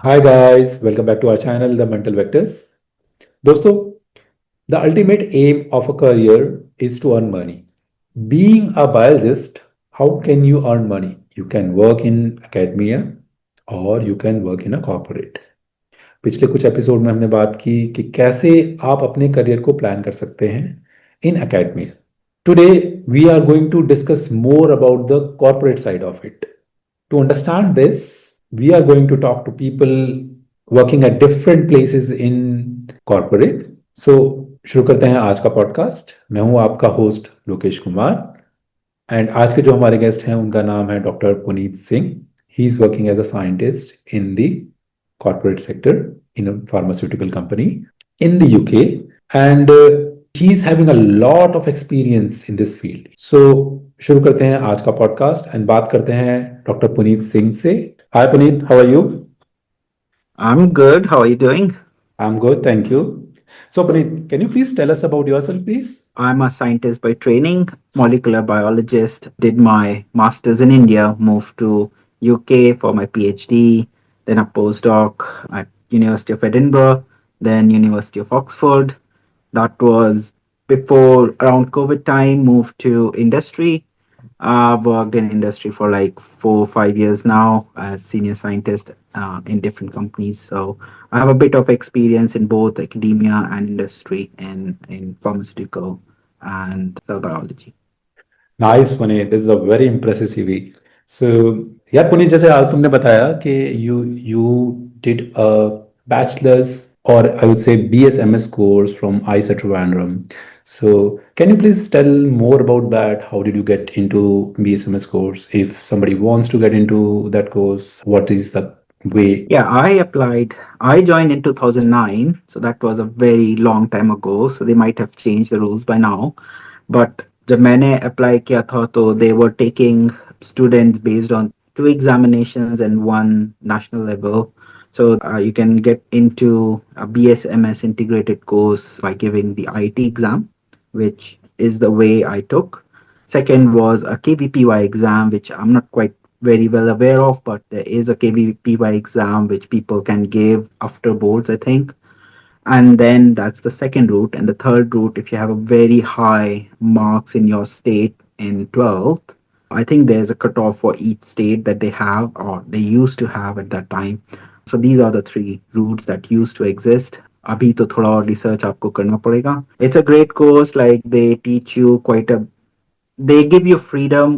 Hi guys, welcome back to our channel, The Mental Vectors. दोस्तों, the ultimate aim of a career is to earn money. Being a biologist, how can you earn money? You can work in academia or you can work in a corporate. पिछले कुछ episode में हमने बात की कि कैसे आप अपने करियर को प्लान कर सकते हैं इन academia. Today, we are going to discuss more about the corporate side of it. To understand this, we are going to talk to people working at different places in corporate. So, शुरू करते हैं आज का podcast. मैं हूं आपका host Lokesh Kumar and आज के जो हमारे गेस्ट हैं उनका नाम है doctor Puneet Singh. He is working as a scientist in the corporate sector in a pharmaceutical company in the UK, and he's having a lot of experience in this field. So शुरू करते हैं आज का पॉडकास्ट एंड बात करते हैं doctor Puneet Singh से. Hi Puneet, how are you? I'm good. How are you doing? I'm good, thank you. So Puneet, can you please tell us about yourself, please? I'm a scientist by training, molecular biologist. Did my master's in India, moved to UK for my PhD, then a postdoc at University of Edinburgh, then University of Oxford. That was before around COVID time, moved to industry. I've worked in industry for like 4 or 5 years now as senior scientist in different companies. So I have a bit of experience in both academia and industry in pharmaceutical and cell biology. Nice, Puneet. This is a very impressive CV. So, यार पुनीत, जैसे आज तुमने बताया कि you did a bachelor's or I would say BSMS course from ICE Trivandrum. So, can you please tell more about that? How did you get into BSMS course? If somebody wants to get into that course, what is the way? Yeah, I applied. I joined in 2009, so that was a very long time ago. So they might have changed the rules by now. But जब मैंने apply किया था, तो they were taking students based on two examinations and one national level. So you can get into a BSMS integrated course by giving the IIT exam, which is the way I took. Second was a KVPY exam, which I'm not quite very well aware of, but there is a KVPY exam which people can give after boards, I think. And then that's the second route. And the third route, if you have a very high marks in your state in 12th, I think there's a cutoff for each state that they have or they used to have at that time. So these are the three routes that used to exist. अभी तो थोड़ा और research आपको करना पड़ेगा. It's a great course. Like they teach you quite a they give you freedom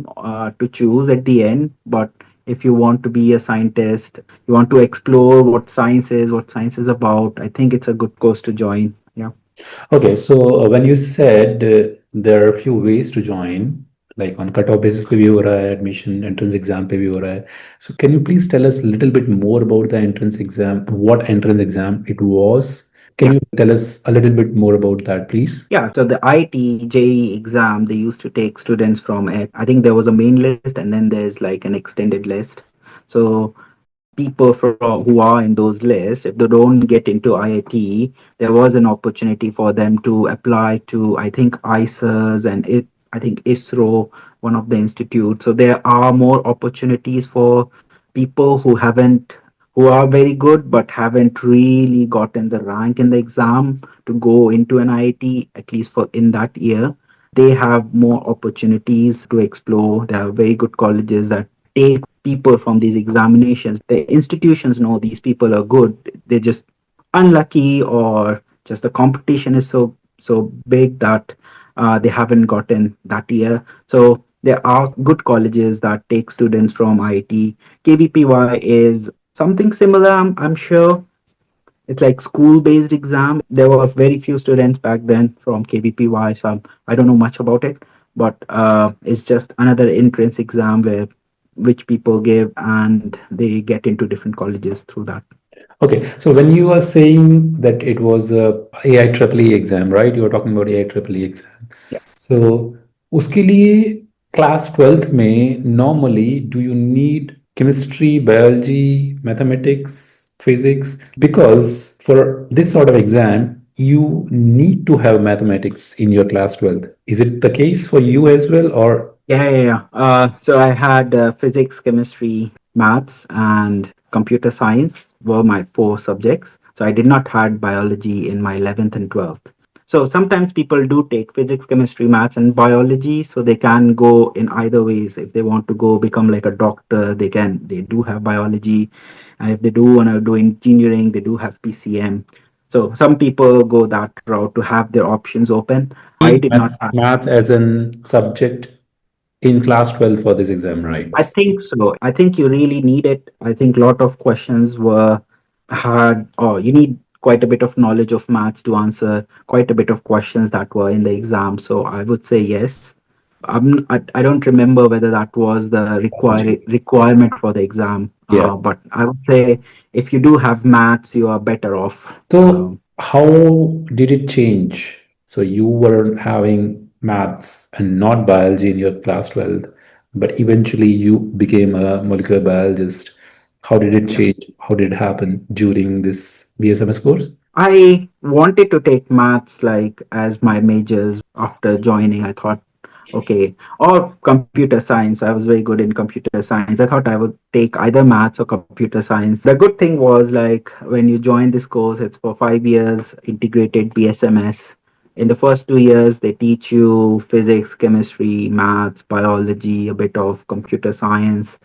to choose at the end, but if you want to be a scientist, you want to explore what science is about, I think it's a good course to join. Yeah. Okay, so when you said there are a few ways to join, like on cutoff basis पे भी हो रहा है, admission entrance exam पे भी हो रहा है. So can you please tell us a little bit more about the entrance exam? What entrance exam it was? Can Yeah. you tell us a little bit more about that, please? Yeah, so the IT JEE exam, they used to take students from it. I think there was a main list and then there's like an extended list. So people who are in those lists, if they don't get into IIT, there was an opportunity for them to apply to, I think, ICES and I think ISRO, one of the institutes. So there are more opportunities for people who are very good but haven't really gotten the rank in the exam to go into an IIT, at least for in that year. They have more opportunities to explore. There are very good colleges that take people from these examinations. The institutions know these people are good. They're just unlucky, or just the competition is so big that they haven't gotten that year. So there are good colleges that take students from IIT. KVPY is something similar, I'm sure. It's like school-based exam. There were very few students back then from KVPY, so I don't know much about it. But it's just another entrance exam where which people give, and they get into different colleges through that. Okay, so when you are saying that it was a AI exam, right? You are talking about AI exam. Yeah. So उसके लिए class 12th में normally do you need chemistry, biology, mathematics, physics? Because for this sort of exam, you need to have mathematics in your class 12th. Is it the case for you as well, or? Yeah. So I had physics, chemistry, maths, and computer science. were my four subjects. So I did not had biology in my 11th and 12th. So sometimes people do take physics, chemistry, maths, and biology, so they can go in either ways. If they want to go become like a doctor, they can. They do have biology, and if they do want to do engineering, they do have PCM. So some people go that route to have their options open. I Need did not have. maths as an subject in class 12 for this exam, right? I think so. I think you really need it. I think a lot of questions were hard, or you need quite a bit of knowledge of maths to answer quite a bit of questions that were in the exam. So I would say yes. I don't remember whether that was the requirement for the exam, Yeah. but I would say if you do have maths, you are better off. So, how did it change? So, you were having maths and not biology in your class 12th, but eventually you became a molecular biologist. How did it Yeah. change? How did it happen during this BSMS course? I wanted to take maths like as my majors after joining. I thought, okay, or computer science. I was very good in computer science. I thought I would take either maths or computer science. The good thing was like when you join this course, it's for 5 years, integrated BSMS. In the first 2 years, they teach you physics, chemistry, maths, biology, a bit of computer science,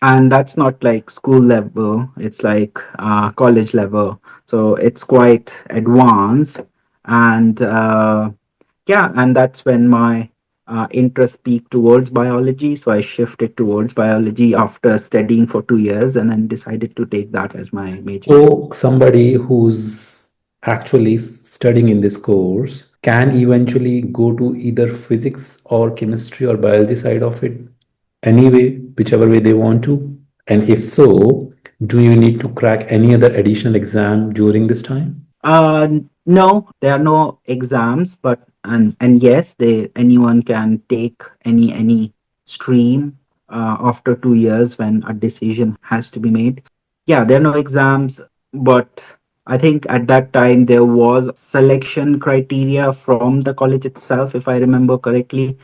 and that's not like school level, it's like college level, so it's quite advanced. And yeah, and that's when my interest peaked towards biology, so I shifted towards biology after studying for 2 years and then decided to take that as my major. So, somebody who's actually studying in this course can eventually go to either physics or chemistry or biology side of it anyway, whichever way they want to. And if so, do you need to crack any other additional exam during this time? No, there are no exams, but and yes, they anyone can take any stream after 2 years when a decision has to be made. Yeah, there are no exams, but I think at that time there was selection criteria from the college itself, if I remember correctly.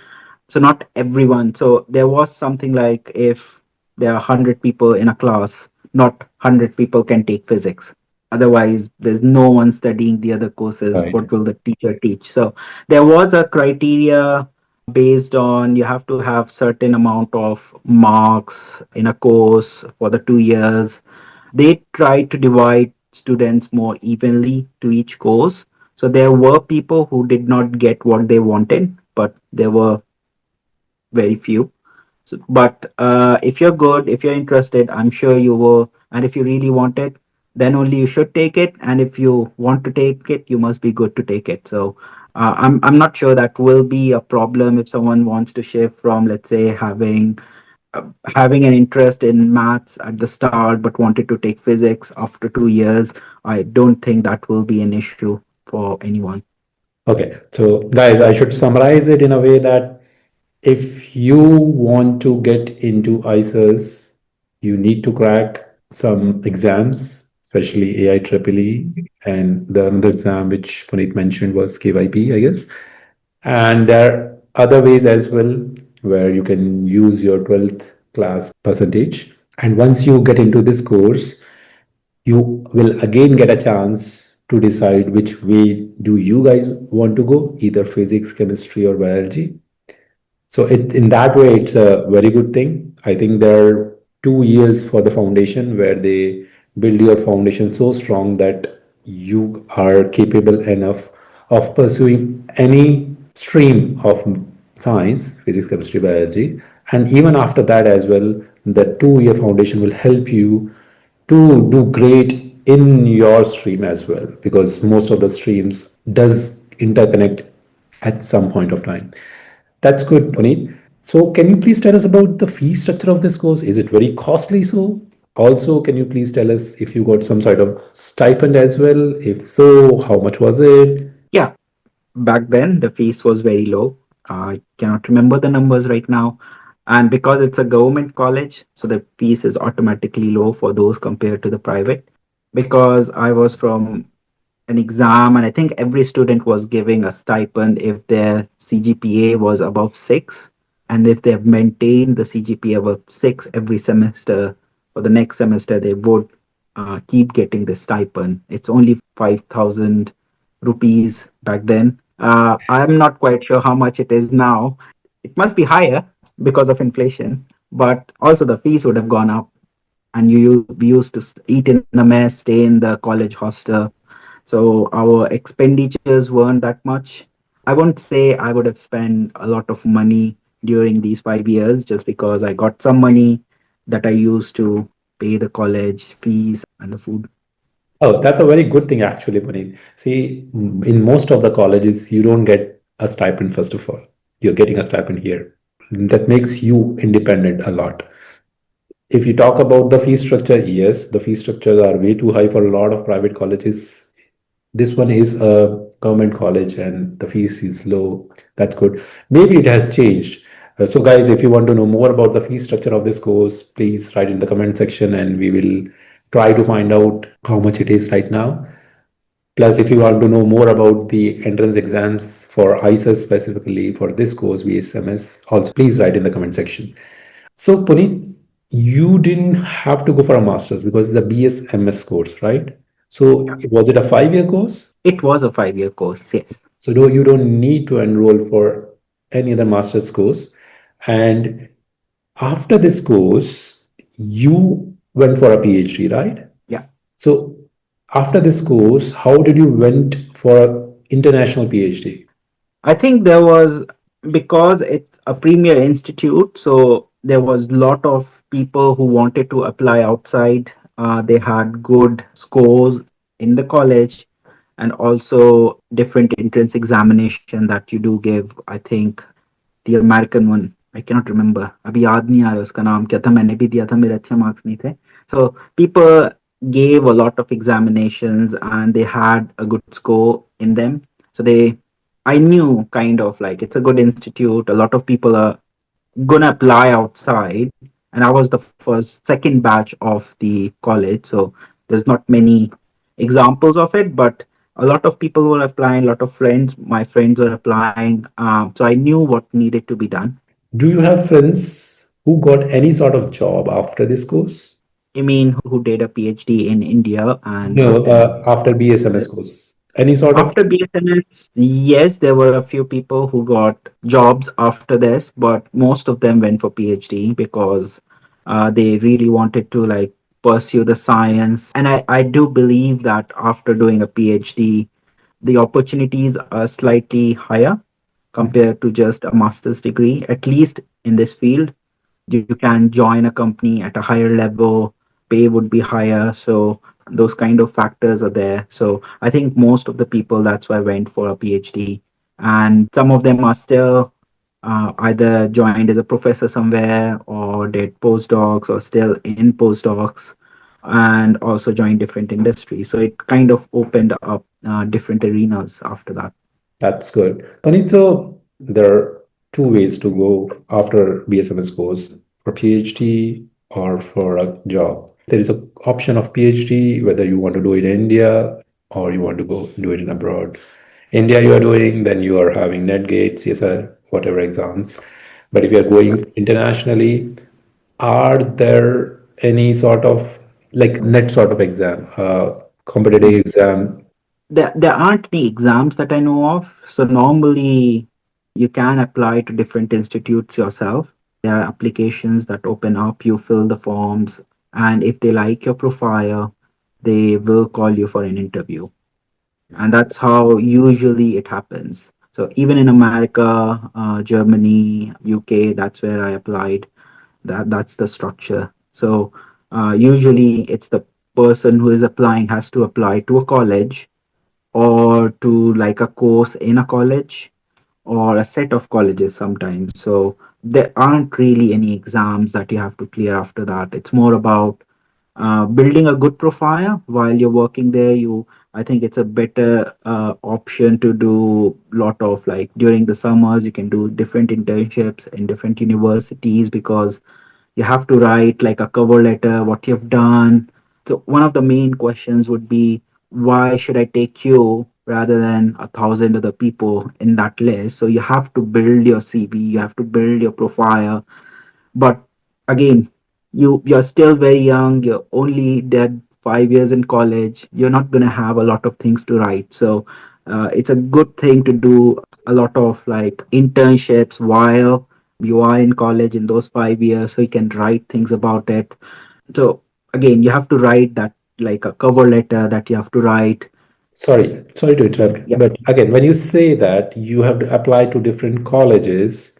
So not everyone. So there was something like if there are 100 people in a class, not 100 people can take physics. Otherwise, there's no one studying the other courses. Right. What will the teacher teach? So there was a criteria based on you have to have certain amount of marks in a course for the 2 years. They tried to divide students more evenly to each course. So there were people who did not get what they wanted, but there were very few. So, but if you're good, if you're interested, I'm sure you will. And if you really want it, then only you should take it. And if you want to take it, you must be good to take it. So I'm not sure that will be a problem if someone wants to shift from, let's say, having an interest in maths at the start, but wanted to take physics after 2 years. I don't think that will be an issue for anyone. Okay. So, guys, I should summarize it in a way that if you want to get into ICES, you need to crack some exams, especially AI Triple E, and the another exam which Puneet mentioned was KYP, I guess. And there are other ways as well where you can use your 12th class percentage. And once you get into this course, you will again get a chance to decide which way do you guys want to go, either physics, chemistry, or biology. So it in that way, it's a very good thing. I think there are 2 years for the foundation where they build your foundation so strong that you are capable enough of pursuing any stream of science, physics, chemistry, biology. And even after that as well, the 2 year foundation will help you to do great in your stream as well, because most of the streams does interconnect at some point of time. That's good, Puneet. So, can you please tell us about the fee structure of this course? Is it very costly? So, also, can you please tell us if you got some sort of stipend as well? If so, how much was it? Yeah, back then the fees was very low. I cannot remember the numbers right now. And because it's a government college, so the fees is automatically low for those compared to the private. Because I was from an exam, and I think every student was giving a stipend if their CGPA was above 6. And if they have maintained the CGPA above 6 every semester, for the next semester, they would. keep getting this stipend. It's only 5,000 rupees back then. I'm not quite sure how much it is now. It must be higher because of inflation, but also the fees would have gone up. And we used to eat in a mess, stay in the college hostel. So our expenditures weren't that much. I won't say I would have spent a lot of money during these 5 years just because I got some money that I used to pay the college fees and the food. Oh, that's a very good thing, actually, Puneet. See, in most of the colleges, you don't get a stipend, first of all. You're getting a stipend here. That makes you independent a lot. If you talk about the fee structure, yes, the fee structures are way too high for a lot of private colleges. This one is a government college and the fees is low. That's good. Maybe it has changed. So, guys, if you want to know more about the fee structure of this course, please write in the comment section and we will try to find out how much it is right now. Plus, if you want to know more about the entrance exams for ICES specifically for this course, BSMS, also please write in the comment section. So, Puneet, you didn't have to go for a master's because it's a BSMS course, right? So, was it a 5 year course? It was a 5 year course, yes. So, no, you don't need to enroll for any other master's course. And after this course, you went for a PhD, right? Yeah. So, after this course, how did you went for an international PhD? I think there was, because it's a premier institute, so there was a lot of people who wanted to apply outside. They had good scores in the college and also different entrance examination that you do give. I think the American one, I cannot remember. अभी याद नहीं आ रहा उसका नाम क्या था. मैंने भी दिया था, मेरे अच्छे marks नहीं थे. So people gave a lot of examinations and they had a good score in them. So I knew kind of like it's a good institute. A lot of people are gonna apply outside, and I was the second batch of the college. So there's not many examples of it, but a lot of people were applying. A lot of my friends were applying. So I knew what needed to be done. Do you have friends who got any sort of job after this course? I mean, who did a PhD in India and No, got them. after BSMS course. Any sort of After BSNS, yes, there were a few people who got jobs after this, but most of them went for PhD because they really wanted to like pursue the science. And I do believe that after doing a PhD, the opportunities are slightly higher compared to just a master's degree, at least in this field. You can join a company at a higher level, pay would be higher. So those kind of factors are there. So I think most of the people, that's why went for a PhD. And some of them are still either joined as a professor somewhere or did postdocs or still in postdocs and also joined different industries. So it kind of opened up different arenas after that. that's good. Panito, there are two ways to go after BSMS course for PhD or for a job. There is an option of PhD, whether you want to do it in India or you want to go do it in abroad. India you are doing, then you are having NetGate, CSR, whatever exams. But if you are going internationally, are there any sort of like net sort of exam, competitive exam? There aren't any exams that I know of. So normally you can apply to different institutes yourself. There are applications that open up, you fill the forms, and if they like your profile, they will call you for an interview. And that's how usually it happens. So even in America, Germany, UK, that's where I applied. That's the structure. So usually it's the person who is applying has to apply to a college or to like a course in a college or a set of colleges sometimes. So there aren't really any exams that you have to clear after that. It's more about building a good profile while you're working there. I think it's a better option to do lot of like during the summers you can do different internships in different universities because you have to write like a cover letter what you've done. So one of the main questions would be, why should I take you rather than 1,000 other people in that list? So you have to build your CV, you have to build your profile. But again, you're still very young, you're only there 5 years in college, you're not going to have a lot of things to write. So it's a good thing to do a lot of like internships while you are in college in those 5 years, so you can write things about it. So again, you have to write that, like a cover letter that you have to write. Sorry to interrupt, Yeah. but again, when you say that you have to apply to different colleges,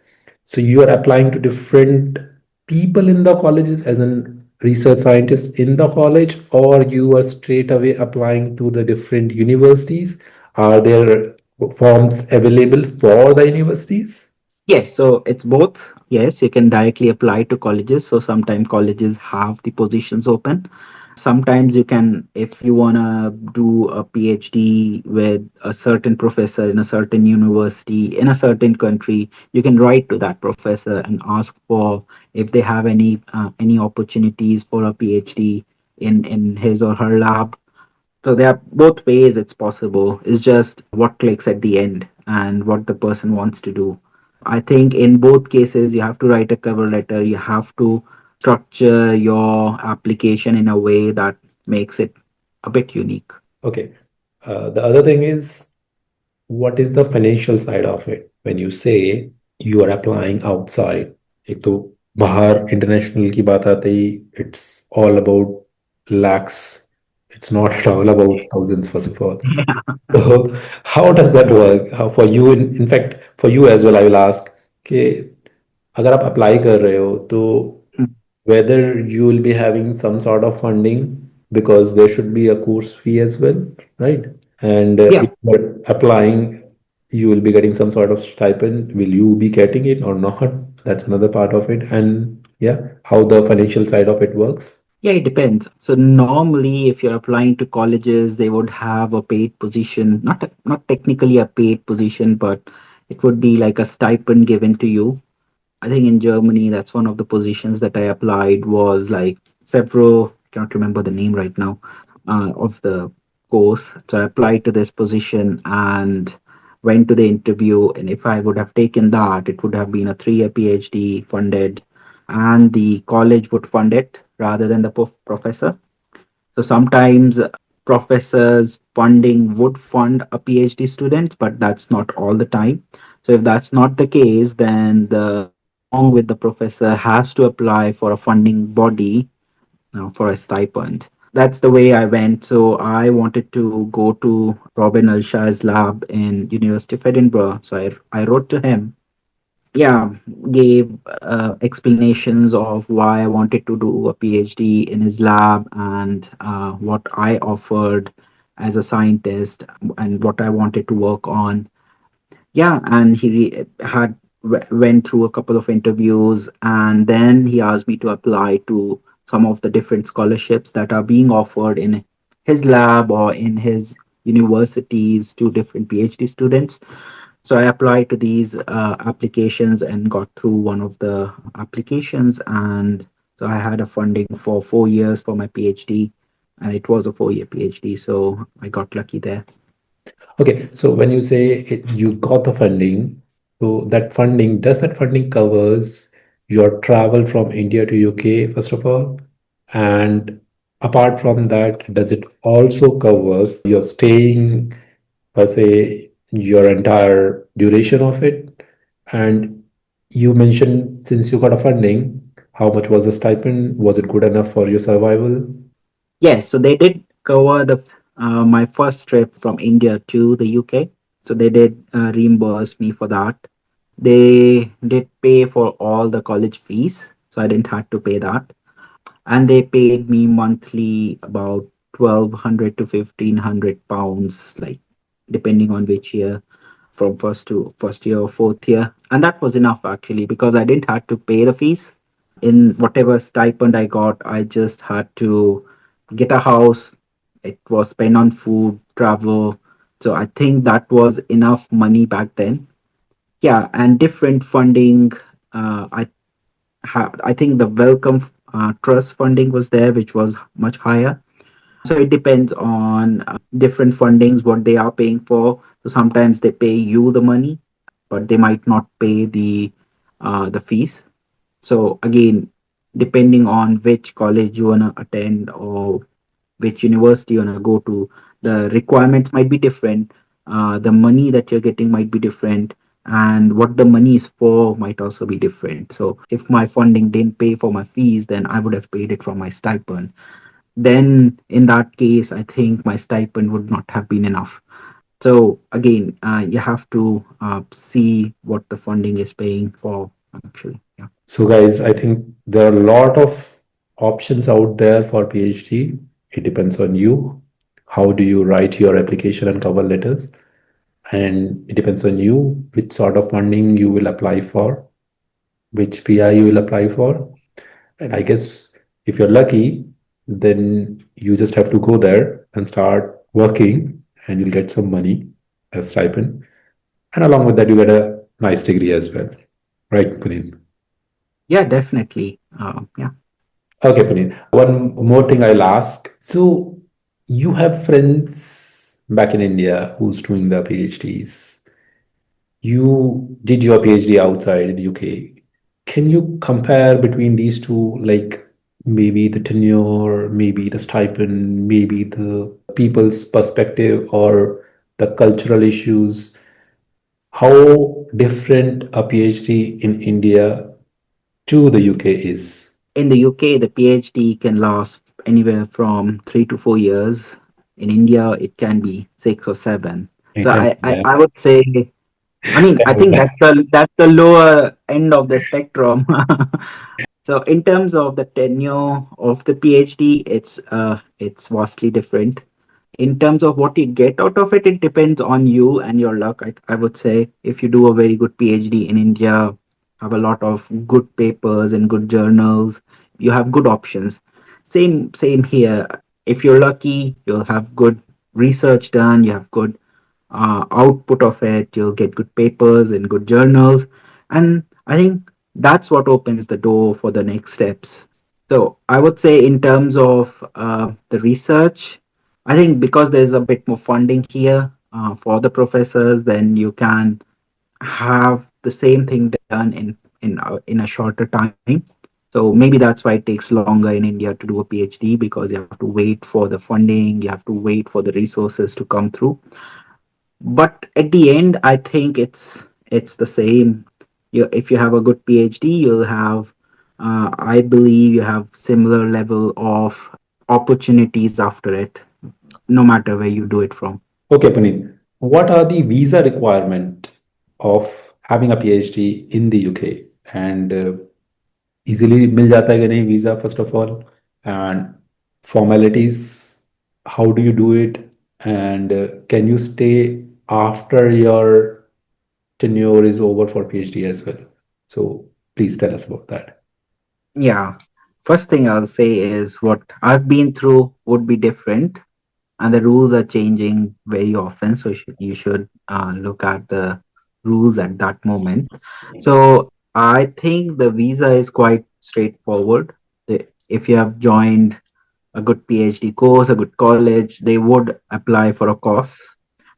so you are applying to different people in the colleges as an research scientist in the college, or you are straight away applying to the different universities? Are there forms available for the universities? Yes, so it's both. Yes, you can directly apply to colleges. So sometimes colleges have the positions open. Sometimes you can, if you want to do a PhD with a certain professor in a certain university in a certain country, you can write to that professor and ask for if they have any opportunities for a PhD in his or her lab. So there are both ways it's possible. It's just what clicks at the end and what the person wants to do. I think in both cases, you have to write a cover letter. You have to structure your application in a way that makes it a bit unique. Okay. The other thing is, what is the financial side of it? When you say you are applying outside, एक तो बाहर international की बात आते ही it's all about lakhs. It's not at all about thousands, first of all. So how does that work? How for you, in fact, for you as well, I will ask कि अगर आप apply कर रहे हो तो whether you will be having some sort of funding, because there should be a course fee as well, right? And Yeah. if you're applying, you will be getting some sort of stipend. Will you be getting it or not? That's another part of it. And yeah, how the financial side of it works. Yeah, it depends. So normally, if you're applying to colleges, they would have a paid position, not technically a paid position, but it would be like a stipend given to you. I think in Germany, that's one of the positions that I applied was like several, I cannot remember the name right now, of the course. So I applied to this position and went to the interview. And if I would have taken that, it would have been a 3-year PhD funded, and the college would fund it rather than the professor. So sometimes professors funding would fund a PhD student, but that's not all the time. So if that's not the case, then along with the professor has to apply for a funding body for a stipend. That's the way I went. So I wanted to go to Robin Alshai's lab in University of Edinburgh. So I wrote to him, yeah, gave explanations of why I wanted to do a PhD in his lab and what I offered as a scientist and what I wanted to work on. Yeah, and went through a couple of interviews, and then he asked me to apply to some of the different scholarships that are being offered in his lab or in his universities to different PhD students. So I applied to these applications and got through one of the applications, and so I had a funding for 4 years for my PhD, and it was a 4-year PhD. So I got lucky there. Okay, so when you say you got the funding, so that funding, does that funding covers your travel from India to UK, first of all? And apart from that, does it also covers your staying, per se, your entire duration of it? And you mentioned since you got a funding, how much was the stipend? Was it good enough for your survival? Yes, so they did cover the my first trip from India to the UK. So they did reimburse me for that. They did pay for all the college fees, so I didn't have to pay that. And they paid me monthly about 1,200 to 1,500 pounds, like depending on which year, from first year or fourth year. And that was enough actually because I didn't have to pay the fees. In whatever stipend I got, I just had to get a house. It was spent on food, travel. So I think that was enough money back then. Yeah, and different funding. I think the welcome trust funding was there, which was much higher. So it depends on different fundings what they are paying for. So sometimes they pay you the money, but they might not pay the fees. So again, depending on which college you wanna attend or which university you want to go to. The requirements might be different. The money that you're getting might be different, and what the money is for might also be different. So if my funding didn't pay for my fees, then I would have paid it from my stipend. Then in that case, I think my stipend would not have been enough. So again, you have to see what the funding is paying for actually. Yeah. So, guys, I think there are a lot of options out there for PhD. It depends on you. How do you write your application and cover letters? And it depends on you which sort of funding you will apply for, which PI you will apply for. And I guess if you're lucky, then you just have to go there and start working, and you'll get some money as stipend. And along with that, you get a nice degree as well. Right, Puneet? Yeah, definitely. Yeah. Okay, Puneet. One more thing I'll ask. So, you have friends back in India who's doing the PhDs. You did your PhD outside in UK. Can you compare between these two, like maybe the tenure, maybe the stipend, maybe the people's perspective or the cultural issues? How different a PhD in India to the UK is? In the UK, the PhD can last anywhere from 3 to 4 years. In India, it can be 6 or 7. So Yeah. I would say, I mean, I think that's the lower end of the spectrum. So in terms of the tenure of the PhD, it's vastly different. In terms of what you get out of it, it depends on you and your luck. I would say if you do a very good PhD in India, have a lot of good papers and good journals, you have good options. Same here. If you're lucky, you'll have good research done, you have good output of it, you'll get good papers and good journals. And I think that's what opens the door for the next steps. So I would say, in terms of the research, I think because there's a bit more funding here for the professors, then you can have the same thing done in a shorter time. So maybe that's why it takes longer in India to do a PhD, because you have to wait for the funding, you have to wait for the resources to come through. But at the end, I think it's the same. If you have a good PhD, you'll have, I believe, you have similar level of opportunities after it, no matter where you do it from. Okay, Puneet. What are the visa requirement of having a PhD in the UK? And easily मिल जाता है कि नहीं visa first of all, and formalities, how do you do it, and can you stay after your tenure is over for PhD as well? So please tell us about that. Yeah. First thing I'll say is what I've been through would be different, and the rules are changing very often. So you should look at the rules at that moment. So I think the visa is quite straightforward. If you have joined a good PhD course, a good college, they would apply for a course,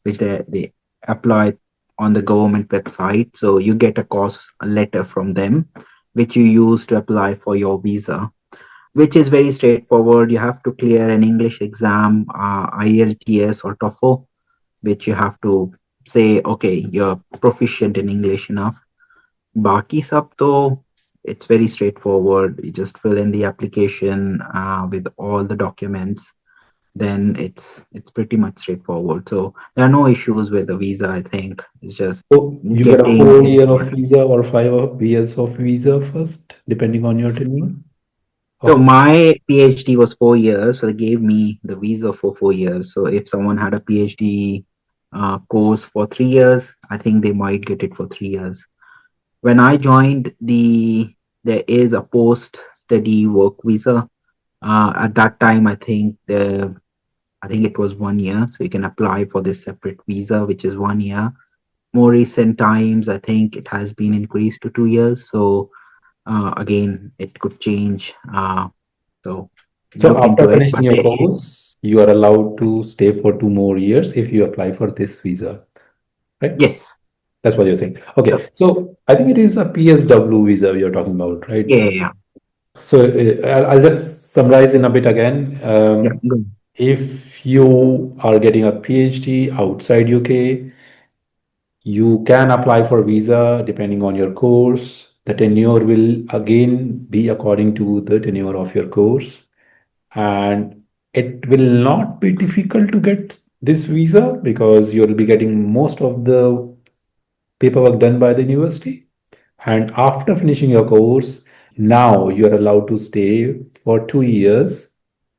which they apply on the government website. So you get a course a letter from them, which you use to apply for your visa, which is very straightforward. You have to clear an English exam, IELTS or TOEFL, which you have to say, okay, you're proficient in English enough. Baki sab to, it's very straightforward. You just fill in the application with all the documents. Then it's pretty much straightforward. So there are no issues with the visa. I think it's just So you get a getting 4 year of it. visa or 5 years of visa first, depending on your tenure So of. my PhD was 4 years, so they gave me the visa for 4 years. So if someone had a PhD course for 3 years, I think they might get it for 3 years. When I joined, there is a post-study work visa. At that time, I think it was 1 year, so you can apply for this separate visa, which is 1 year. More recent times, I think it has been increased to 2 years. So again, it could change. So So look after into it. finishing But your course, you are allowed to stay for 2 more years if you apply for this visa, right? yes, That's what you're saying. so, Okay, so I think it is a PSW visa you're talking about, right? yeah, yeah, So I'll just summarize in a bit again. yeah. Good. If you are getting a PhD outside UK, you can apply for visa depending on your course. The tenure will again be according to the tenure of your course, and it will not be difficult to get this visa because you'll be getting most of the paperwork done by the university. And after finishing your course, now you're allowed to stay for 2 years,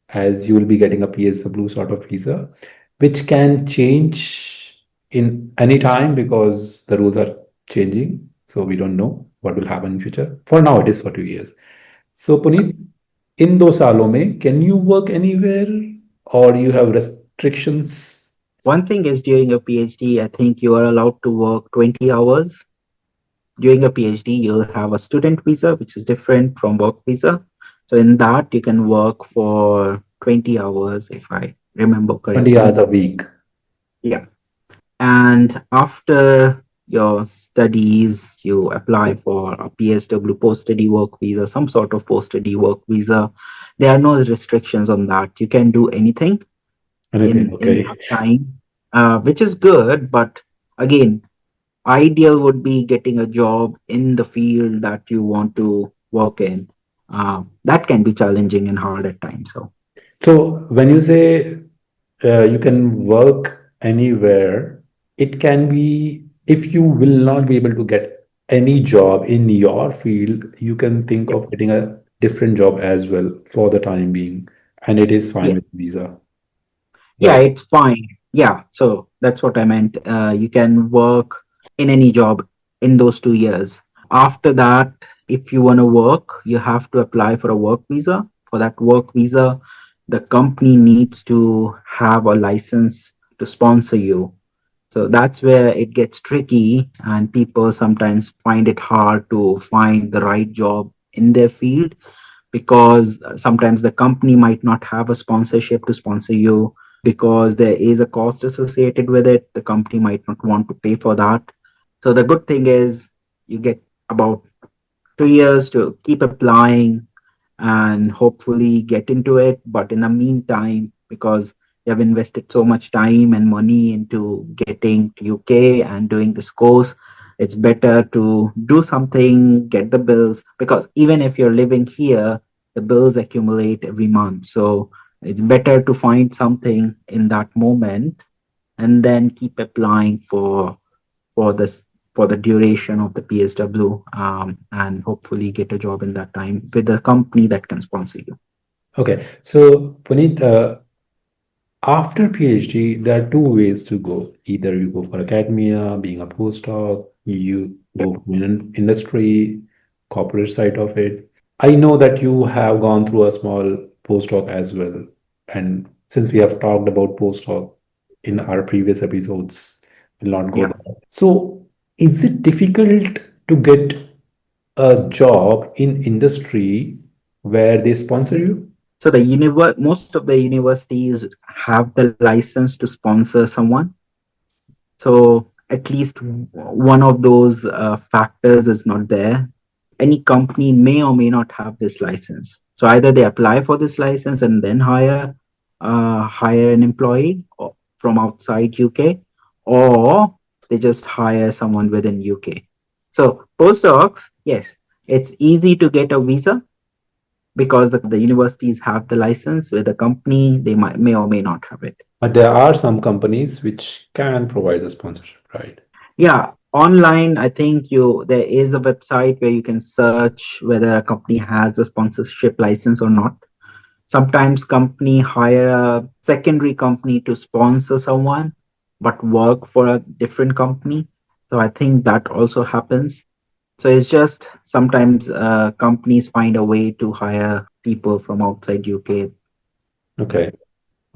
as you will be getting a PSW sort of visa, which can change in any time because the rules are changing. So we don't know what will happen in future. For now, it is for 2 years. So Puneet, in those सालों में, can you work anywhere or you have restrictions? One thing is during your PhD, I think you are allowed to work 20 hours. During your PhD, you'll have a student visa, which is different from work visa. So in that, you can work for 20 hours, if I remember 20 correctly. hours a week. Yeah. And after your studies, you apply for a PSW, post-study work visa, some sort of post-study work visa. There are no restrictions on that. You can do anything Anything, in okay. that time, which is good. But again, ideal would be getting a job in the field that you want to work in. That can be challenging and hard at times. So So when you say you can work anywhere, it can be if you will not be able to get any job in your field, you can think yeah, of getting a different job as well for the time being, and it is fine yeah, with visa, yeah, right? it's fine. Yeah, so that's what I meant. You can work in any job in those 2 years. After that, if you want to work, you have to apply for a work visa. For that work visa, the company needs to have a license to sponsor you. So that's where it gets tricky, and people sometimes find it hard to find the right job in their field because sometimes the company might not have a sponsorship to sponsor you because there is a cost associated with it. The company might not want to pay for that. So the good thing is you get about 2 years to keep applying and hopefully get into it. But in the meantime, because you have invested so much time and money into getting to UK and doing this course, it's better to do something, get the bills, because even if you're living here, the bills accumulate every month. So it's better to find something in that moment and then keep applying for this for the duration of the PSW, and hopefully get a job in that time with a company that can sponsor you. Okay, so Puneet, after PhD, there are two ways to go. Either you go for academia, being a postdoc, you Yeah, go from industry, corporate side of it. I know that you have gone through a small postdoc as well. And since we have talked about postdoc in our previous episodes, we'll not go yeah. there. So, is it difficult to get a job in industry where they sponsor you? So most of the universities have the license to sponsor someone. So at least one of those factors is not there. Any company may or may not have this license. So either they apply for this license and then hire an employee from outside UK, or they just hire someone within UK. So postdocs, yes, it's easy to get a visa because the universities have the license. With the company, they may or may not have it. But there are some companies which can provide the sponsorship, right? Yeah, online, I think there is a website where you can search whether a company has a sponsorship license or not. Sometimes company hire a secondary company to sponsor someone, but work for a different company. So I think that also happens. So it's just sometimes companies find a way to hire people from outside UK. Okay.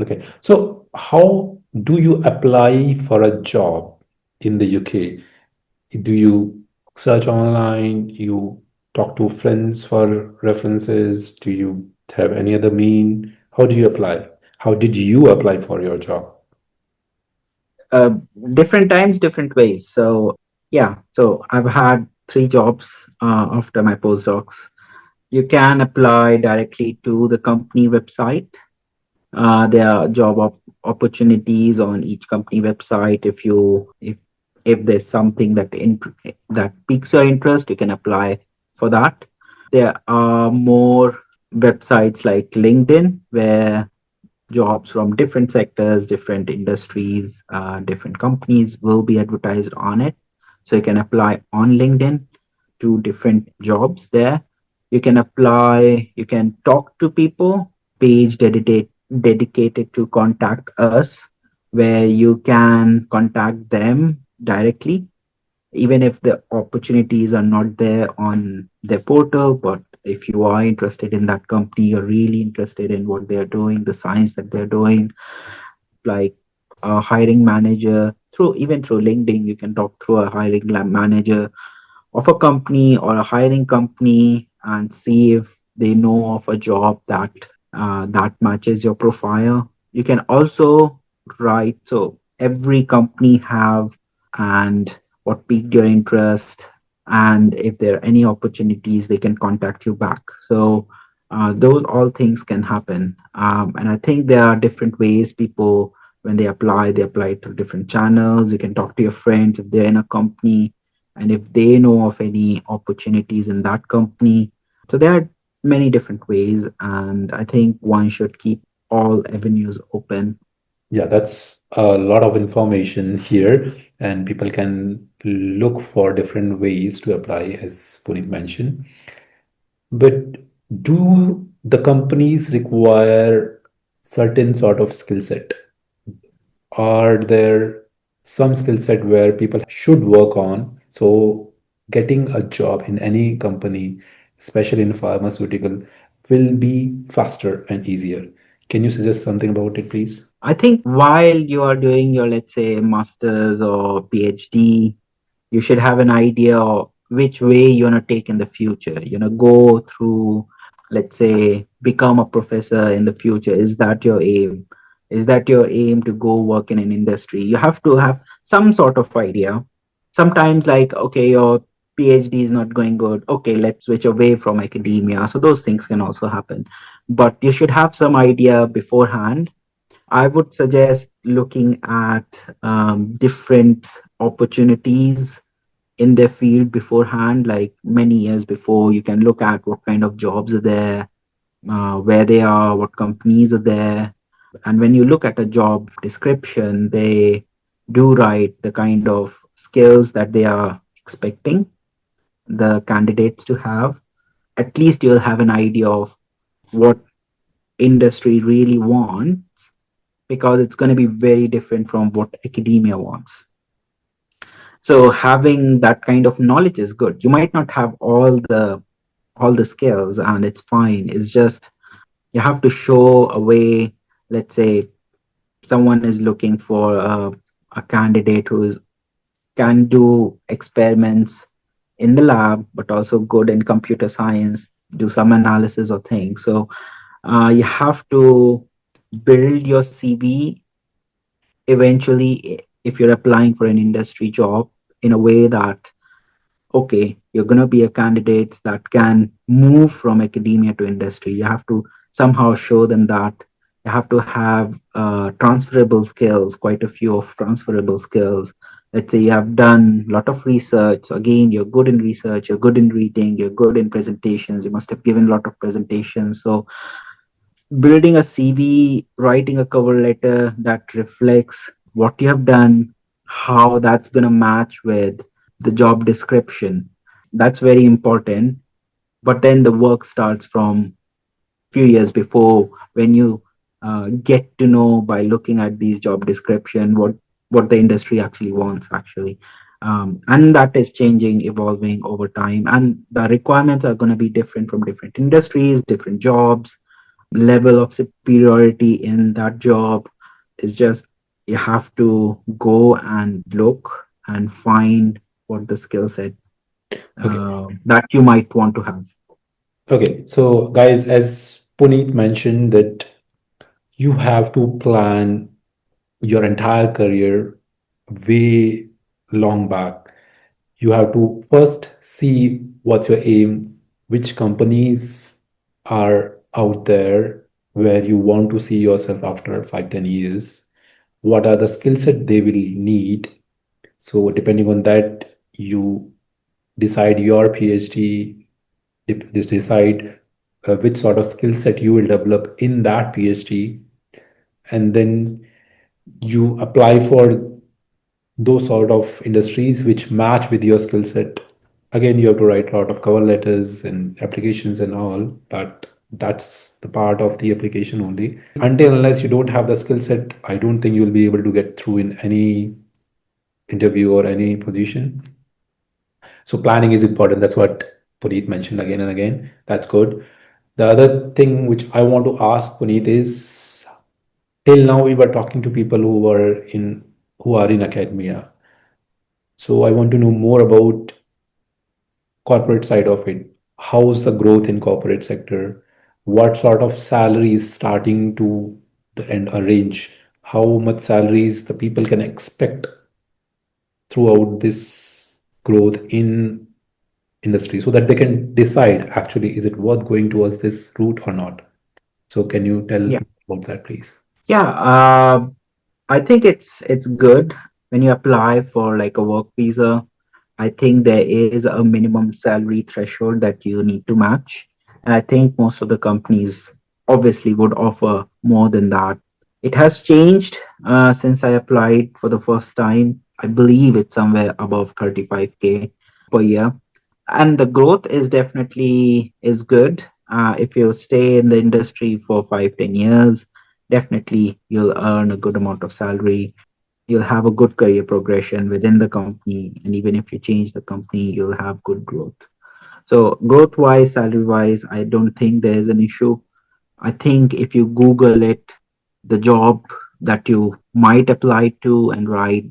Okay. So how do you apply for a job in the UK? Do you search online? You talk to friends for references? Do you have any other mean? How do you apply? How did you apply for your job? Uh, Different times, different ways. So yeah, so I've had three jobs after my postdocs. You can apply directly to the company website. There are opportunities on each company website. If there's something that piques your interest, you can apply for that. There are more websites like LinkedIn where jobs from different sectors, different industries, different companies will be advertised on it. So you can apply on LinkedIn to different jobs there. You can apply, you can talk to people, dedicated to contact us, where you can contact them directly even if the opportunities are not there on their portal. But if you are interested in that company, you're really interested in what they're doing, the science that they're doing, like a hiring manager through even through LinkedIn, you can talk through a manager of a company or a hiring company and see if they know of a job that matches your profile. You can also write, so every company have and what piqued your interest, and if there are any opportunities they can contact you back. So those all things can happen, and I think there are different ways people, when they apply through different channels. You can talk to your friends if they're in a company and if they know of any opportunities in that company. So there are many different ways, and I think one should keep all avenues open. Yeah, that's a lot of information here, and people can look for different ways to apply, as Puneet mentioned. But do the companies require certain sort of skill set? Are there some skill set where people should work on? So getting a job in any company, especially in pharmaceutical, will be faster and easier. Can you suggest something about it, please? I think while you are doing your, let's say, master's or PhD, you should have an idea of which way you want to take in the future. Go through, let's say, become a professor in the future. Is that your aim? Is that your aim to go work in an industry? You have to have some sort of idea. Sometimes, like, okay, your PhD is not going good. Okay, let's switch away from academia. So those things can also happen. But you should have some idea beforehand. I would suggest looking at different opportunities in their field beforehand, like many years before. You can look at what kind of jobs are there, where they are, what companies are there. And when you look at a job description, they do write the kind of skills that they are expecting the candidates to have. At least you'll have an idea of what industry really wants, because it's going to be very different from what academia wants. So having that kind of knowledge is good. You might not have all the skills, and it's fine. It's just you have to show a way. Let's say someone is looking for a candidate who can do experiments in the lab, but also good in computer science, do some analysis of things. So you have to build your CV eventually if you're applying for an industry job in a way that, okay, you're going to be a candidate that can move from academia to industry. You have to somehow show them that. You have to have transferable skills, quite a few of transferable skills. Let's say you have done a lot of research. So again, you're good in research, you're good in reading, you're good in presentations. You must have given a lot of presentations. So building a CV, writing a cover letter that reflects what you have done, how that's going to match with the job description. That's very important. But then the work starts from few years before, when you get to know by looking at these job description what the industry actually wants actually. And that is changing, evolving over time, and the requirements are going to be different from different industries, different jobs. Level of superiority in that job is just, you have to go and look and find what the skill set Okay. that you might want to have. Okay. So, guys, as Puneet mentioned, that you have to plan your entire career way long back. You have to first see what's your aim, which companies are out there, where you want to see yourself after 5, 10 years, what are the skill set they will need. So depending on that, you decide your PhD, just decide which sort of skill set you will develop in that PhD, and then you apply for those sort of industries which match with your skill set. Again, you have to write a lot of cover letters and applications and all, but that's the part of the application only. Until unless you don't have the skill set, I don't think you'll be able to get through in any interview or any position. So planning is important. That's what Puneet mentioned again and again. That's good. The other thing which I want to ask Puneet is, till now we were talking to people who are in academia. So I want to know more about corporate side of it. How's the growth in corporate sector? What sort of salaries starting to the end a range? How much salaries the people can expect throughout this growth in industry, so that they can decide actually is it worth going towards this route or not. So can you tell Yeah. about that, please? Yeah. I think it's good when you apply for like a work visa. I think there is a minimum salary threshold that you need to match. And I think most of the companies obviously would offer more than that. It has changed since I applied for the first time. I believe it's somewhere above 35K per year. And the growth is definitely is good. If you stay in the industry for 5, 10 years, definitely you'll earn a good amount of salary. You'll have a good career progression within the company, and even if you change the company, you'll have good growth. So growth wise, salary wise, I don't think there's an issue. I think if you Google it, the job that you might apply to and write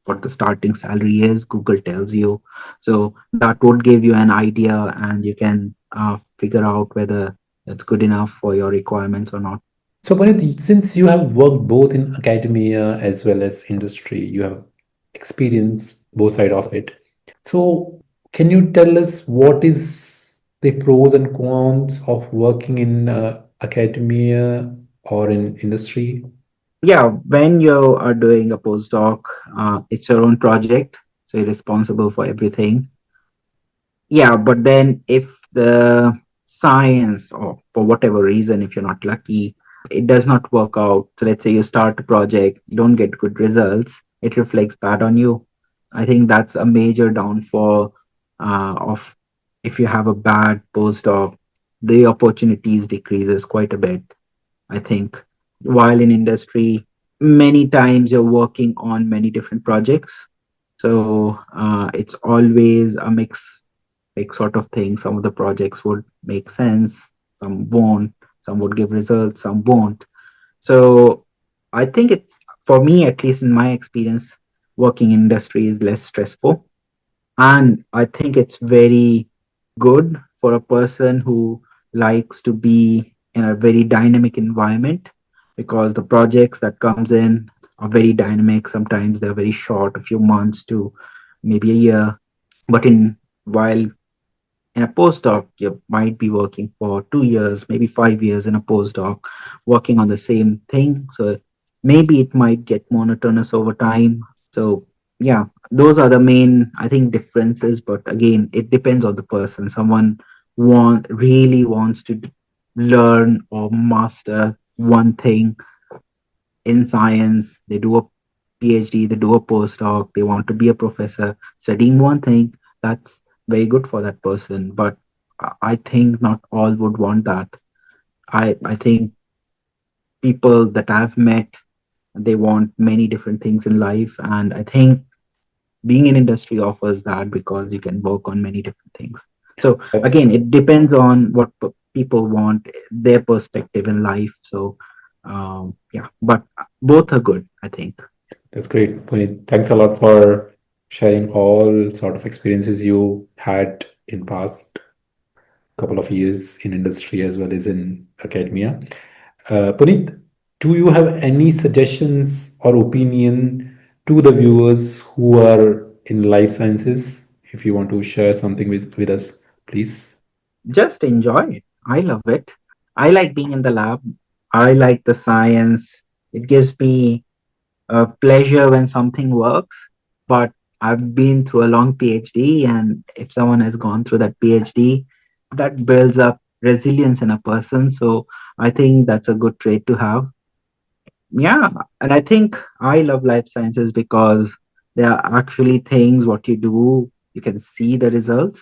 what the starting salary is, Google tells you. So that would give you an idea, and you can figure out whether it's good enough for your requirements or not. So Puneet, since you have worked both in academia as well as industry, you have experienced both side of it. So can you tell us what is the pros and cons of working in academia or in industry? Yeah, when you are doing a postdoc, it's your own project, so you're responsible for everything. Yeah, but then if the science, or for whatever reason, if you're not lucky, it does not work out. So let's say you start a project, you don't get good results, it reflects bad on you. I think that's a major downfall of if you have a bad postdoc, the opportunities decreases quite a bit, I think. While in industry, many times you're working on many different projects. So it's always a mix sort of thing. Some of the projects would make sense, some won't, some would give results, some won't. So I think it's, for me, at least in my experience, working in industry is less stressful. And I think it's very good for a person who likes to be in a very dynamic environment, because the projects that comes in are very dynamic. Sometimes they're very short, a few months to maybe a year. But while in a postdoc, you might be working for 2 years, maybe 5 years in a postdoc, working on the same thing. So maybe it might get monotonous over time. So yeah, those are the main, I think, differences. But again, it depends on the person. Someone really wants to learn or master one thing in science. They do a PhD, they do a postdoc, they want to be a professor, studying one thing. That's very good for that person. But I think not all would want that. I think people that I've met, they want many different things in life. And I think being in industry offers that, because you can work on many different things. So again, it depends on what people want, their perspective in life. So yeah, but both are good, I think. That's great, Puneet. Thanks a lot for sharing all sort of experiences you had in past couple of years in industry as well as in academia. Puneet, do you have any suggestions or opinion to the viewers who are in life sciences? If you want to share something with us, please. Just enjoy it. I love it. I like being in the lab. I like the science. It gives me pleasure when something works. But I've been through a long PhD, and if someone has gone through that PhD, that builds up resilience in a person. So I think that's a good trait to have. Yeah, and I think I love life sciences because there are actually things what you do, you can see the results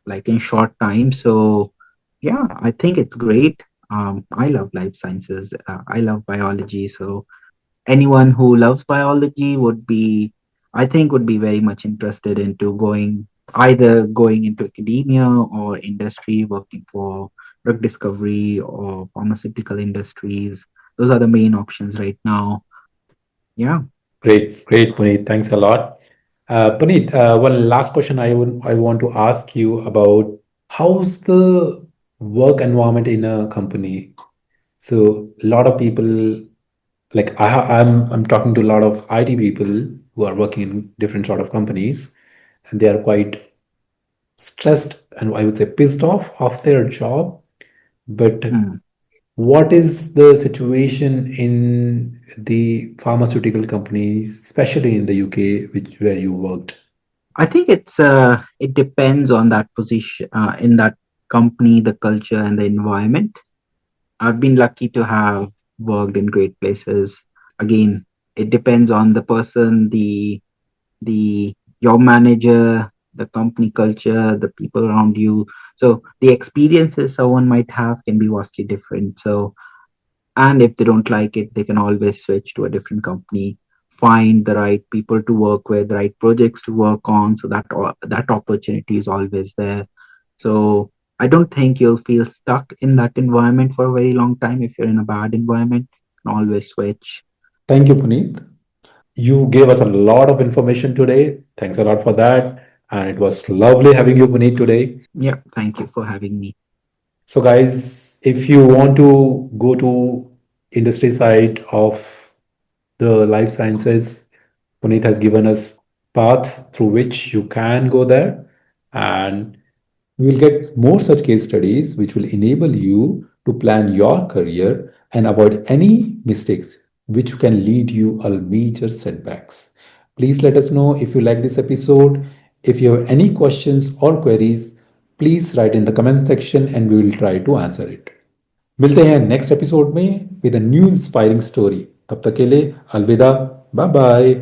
like in short time. So yeah, I think it's great. I love life sciences. I love biology. So anyone who loves biology would be, I think, would be very much interested into going either going into academia or industry, working for drug discovery or pharmaceutical industries. Those are the main options right now. Yeah. Great, great, Puneet. Thanks a lot. Puneet, one last question I want to ask you about how's the work environment in a company? So a lot of people, like I'm talking to a lot of IT people who are working in different sort of companies, and they are quite stressed and I would say pissed off of their job. But Hmm. what is the situation in the pharmaceutical companies, especially in the UK, which where you worked? I think it depends on that position in that company, the culture and the environment. I've been lucky to have worked in great places. Again, it depends on the person, the your manager, the company culture, the people around you. So the experiences someone might have can be vastly different. So and if they don't like it, they can always switch to a different company, find the right people to work with, the right projects to work on. So that opportunity is always there. So I don't think you'll feel stuck in that environment for a very long time. If you're in a bad environment, you can always switch. Thank you, Puneet. You gave us a lot of information today. Thanks a lot for that. And it was lovely having you, Puneet, today. Yeah, thank you for having me. So, guys, if you want to go to industry side of the life sciences, Puneet has given us path through which you can go there, and we will get more such case studies which will enable you to plan your career and avoid any mistakes which can lead you a major setbacks. Please let us know if you like this episode. If you have any questions or queries, please write in the comment section and we will try to answer it. मिलते हैं next episode में with a new inspiring story. तब तक के लिए अलविदा. Bye bye.